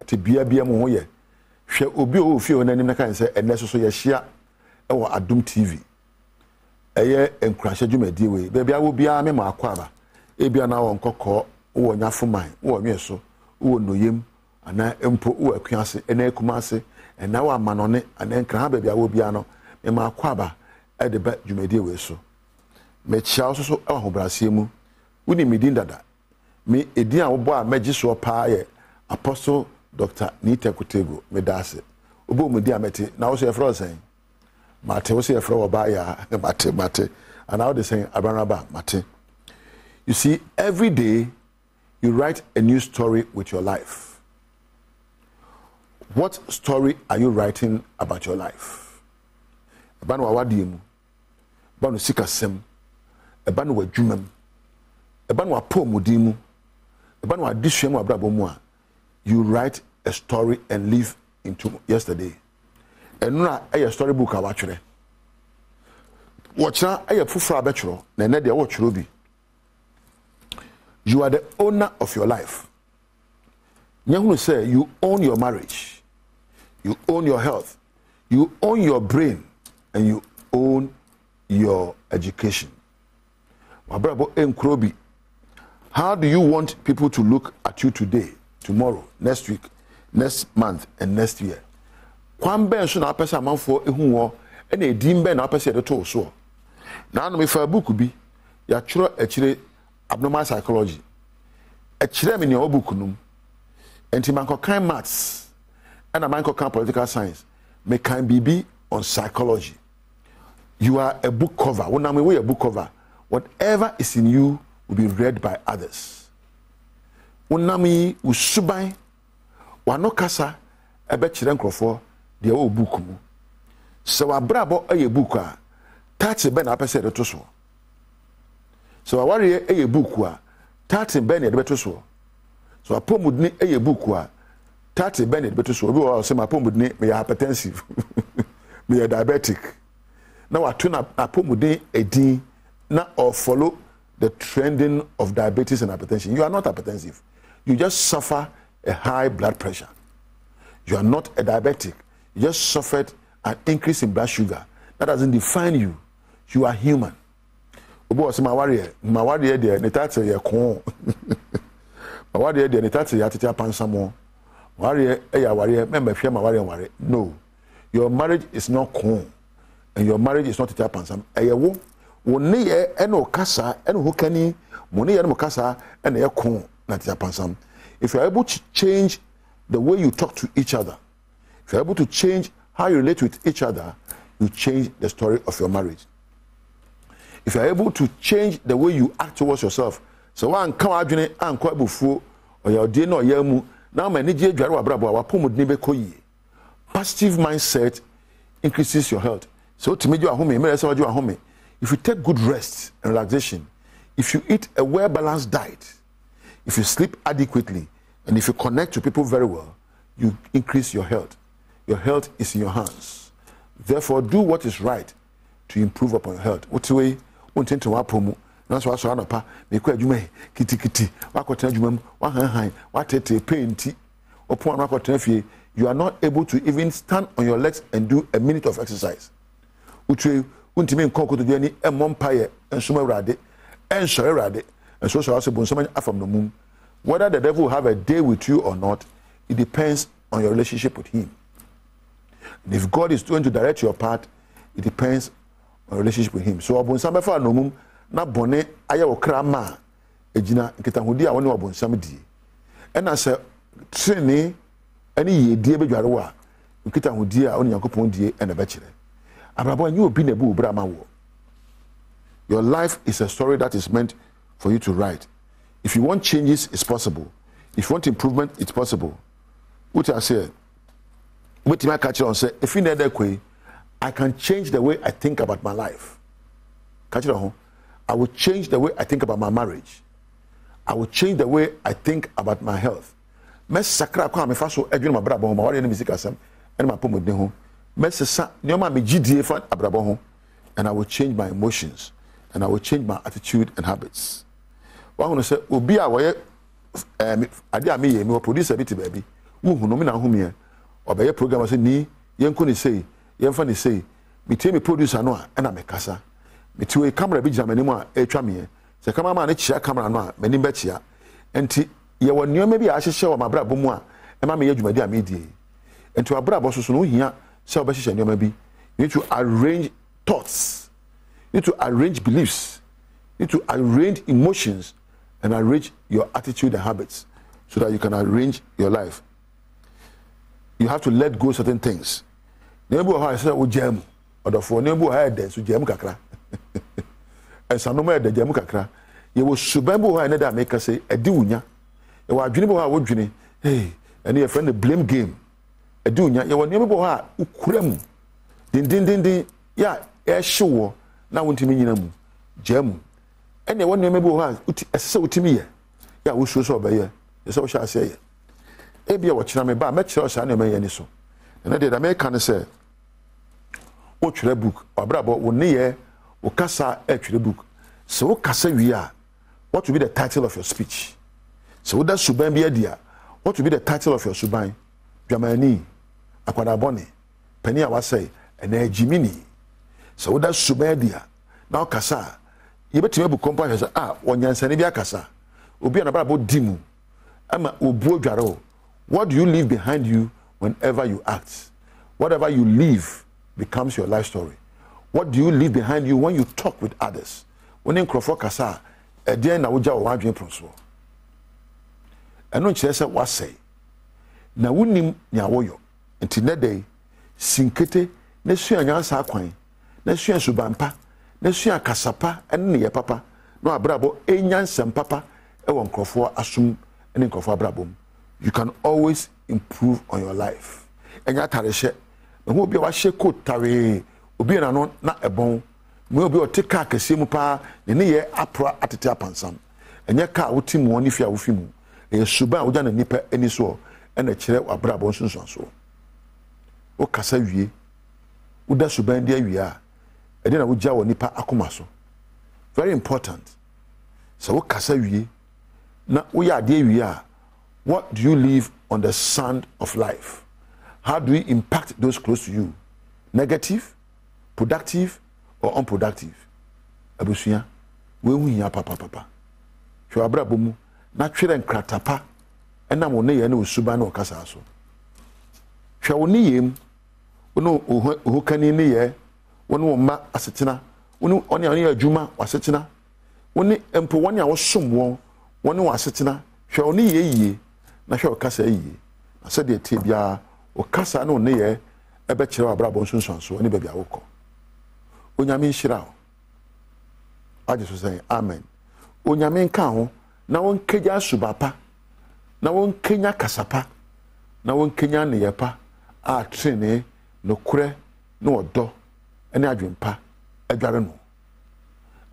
te bia mo ho ye hwe obi o fi onanim na kan say enne so ye hia e wo Adom TV eye enkurahye dwumadi we bia bia wo bia me ma akwaba e bia na wo nkokọ wo nyafoman wo nweso wo noyem ana empo wo akuase ena ekumase ena wo amanone ana enkra ha bia wo bia no me ma akwaba e de ba dwumadi we so me chia so so ahobrase mu woni medin dada me edin a wo bo a magi so pa ye Apostle Dr. Nita Kutego medase obo mu di amete na wo so e fro sen mate wo so e fro oba ya mate and how they say abanaba mate. You see, every day you write a new story with your life. What story are you writing about your life? Ebanu awadiemu, ebanu sikasem, ebanu wadwumam, ebanu apomudimu, ebanu adiswemu abrabomu. You write a story and live into yesterday. Enuna eye storybook awatwere. Watchna eye fufura betwro na ene de watwro bi. You are the owner of your life. Nyahunu say you own your marriage, you own your health, you own your brain, and you own your education. Wabrabo enkrobi. How do you want people to look at you today, tomorrow, next week, next month, and next year? Kwan ben so na apesa amanfo ehu wo na edin ben na apesa de to so. Na no me fa book bi ya tworo akire abnormal psychology. Akire me ne book num. Enti man kan maths and man kan political science. Me kan bibi on psychology. You are a book cover. When I'm a book cover, whatever is in you will be read by others. When I'm usubai wano kasa ebe chire nkrofo de o book mu. So abrabo eye book a tax be na apese de to so. So aware eye book a tax be na de to so. So apomudni eye book a tax be na de to so. Obi o say apomudni me hypertensive. Me diabetic. Now I turn up apomudni edin na or follow the trending of diabetes and hypertension. You are not hypertensive. You just suffer a high blood pressure. You are not a diabetic. You just suffered an increase in blood sugar. That doesn't define you. You are human. Obo se ma warrior de ne tate ye kon. Ma warrior de ne tate ya tete pansamo. Warrior e ya warrior member hwe ma warrior. No. Your marriage is not kon. And your marriage is not tete pansam. Eye wo ne ye eno kasa eno hokani mo ne ye no kasa eno ye kon na tete pansam. If you are able to change the way you talk to each other, if you're able to change how you relate with each other, you change the story of your marriage. If you're able to change the way you act towards yourself, so one come out and quite before or your day no yamu, now my Nigeria Jarwa Brabo, our Pomud Koyi. Positive mindset increases your health. So to make you a home, you a home. If you take good rest and relaxation, if you eat a well-balanced diet, if you sleep adequately, and if you connect to people very well, you increase your health. Your health is in your hands. Therefore, do what is right to improve upon your health. What way? Won't to wapomu. That's why I saw pa. Me kwa jume kitty. Wakotena jumem. Wahan. Watete painti. Upon wakotena. You are not able to even stand on your legs and do a minute of exercise. Which way? Won't mean koko to journey a mompaye and summa rade and so rade and so also bonsoman from the moon. Whether the devil will have a day with you or not, it depends on your relationship with him. And if God is going to direct your path, it depends on your relationship with him. So abonsam befa no mum na bone aya okra ma ejina nketahudi a woni abonsam die. E na se trene ani yedie bedware wa nketahudi a woni yakopon die e na be kire. Abrabo anyi obi na bu obra ma wo. Your life is a story that is meant for you to write. If you want changes, it's possible. If you want improvement, it's possible. What I say, what I catch on say, if you need that way, I can change the way I think about my life. Catch it on. I will change the way I think about my marriage. I will change the way I think about my health. Mes sakra kwa me faso edwene ma brabo ho ma wale ne music asem ene ma pomodne ho. Mes sa nyoma me gidie fa abrabo ho, and I will change my emotions and I will change my attitude and habits. Wa hono say obi a woye ade a me ye me producer bi te baby wo hu no me na hu me obeye program say ni yenko ni say yemfa ni say me tie me producer no a na me kasa me tie camera bi jama ni mu a etwa me se camera na chia camera no a mani be chia enti ye wo nneoma bi a hyehye wo mabra bomu a ema me yadwumadi a me die enti wabra bo so no hia se obe hyehye nneoma bi you need to arrange thoughts, you need to arrange beliefs, you need to arrange emotions and arrange your attitude and habits so that you can arrange your life. You have to let go certain things. Nebu ha say o jam odofo nebu ha de so jam kakra ensanoma de jam kakra ye wo subabu ha na da make say edi wunya ye wa adwene bo ha wo dwene hey ene your friend the blame game edi wunya ye wo nebu ha ukuram din ya e hyewo na wontimi nyina mu jam ene wo nebu ha ese wotimi ye ya wo so so obeye ye se wo sha ase ye ebia wo kira me ba me kira o sha na me ye ni so ene de da me kan say o twere book abrabo wo ne ye o kasa e twere book so wo kasa wi a what will be the title of your speech so that suban bi adia what will be the title of your suban dwamani akwada bone pani a wasai ena ajimini so that suban adia na o kasa ye betime bu compa say wonyansane bi akasa obi na brabo dimu ama obu odware what do you leave behind you whenever you act? Whatever you leave becomes your life story. What do you leave behind you when you talk with others? When in Crawford Kasa, a dear na uja wa dream prosper. And no chese was say. Na wunim nyawoyo. Until that day, sinkete, ne sua nyansa kwan, ne sua subampa, ne sua kasapa, and ne papa, no abrabo, e nyansam papa, e won Crawford asum, and in Crawford abrabum. You can always improve on your life. And ya tareshe, who be wa sheko tare, obi na no na ebon, me obi o te car kese mu pa, ne ye apra atete apansam. Enye car wo tim woni fia wo fimu. E suban wo ja na nipa eni so, e na kire wabra bon sunsun so. O kasa wie, wo da suban dia wie a, e de na wo ja wo nipa akoma so. Very important. So wo kasa wie, na wo ya de wie a, what do you leave on the sand of life? How do you impact those close to you? Negative, productive, or unproductive? Abusuya, we hunya papa. Hwe abra bomu na twere nkratapa ena mo ne ye na osuba na okasa so. Hwe woni yem, wono ohukani ne ye, wono ma asetena, wono oni adwuma wasetena. Woni empo woni a wosom woni wasetena. Hwe woni ye yie. Na hwe okasa yie na se de tie bia okasa no ne ye ebe kire abrabo nsunsunso oni bia wokọ onyame nhira ho agye so say amen onyame nka ho na won kenya subapa na won kenya kasapa na won kenya ne yepa a trene no kure no odo ene adwempa adware no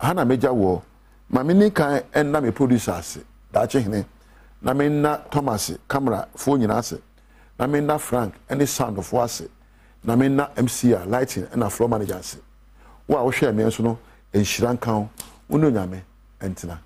aha na meja wo mame ni kan en na me producers da che hene na me na Thomas camera phone nyina ase na me na Frank any sound of ase na me na MC lighting and floor manager ase wa wo hwe me nso no enhira kan wo no nyame entina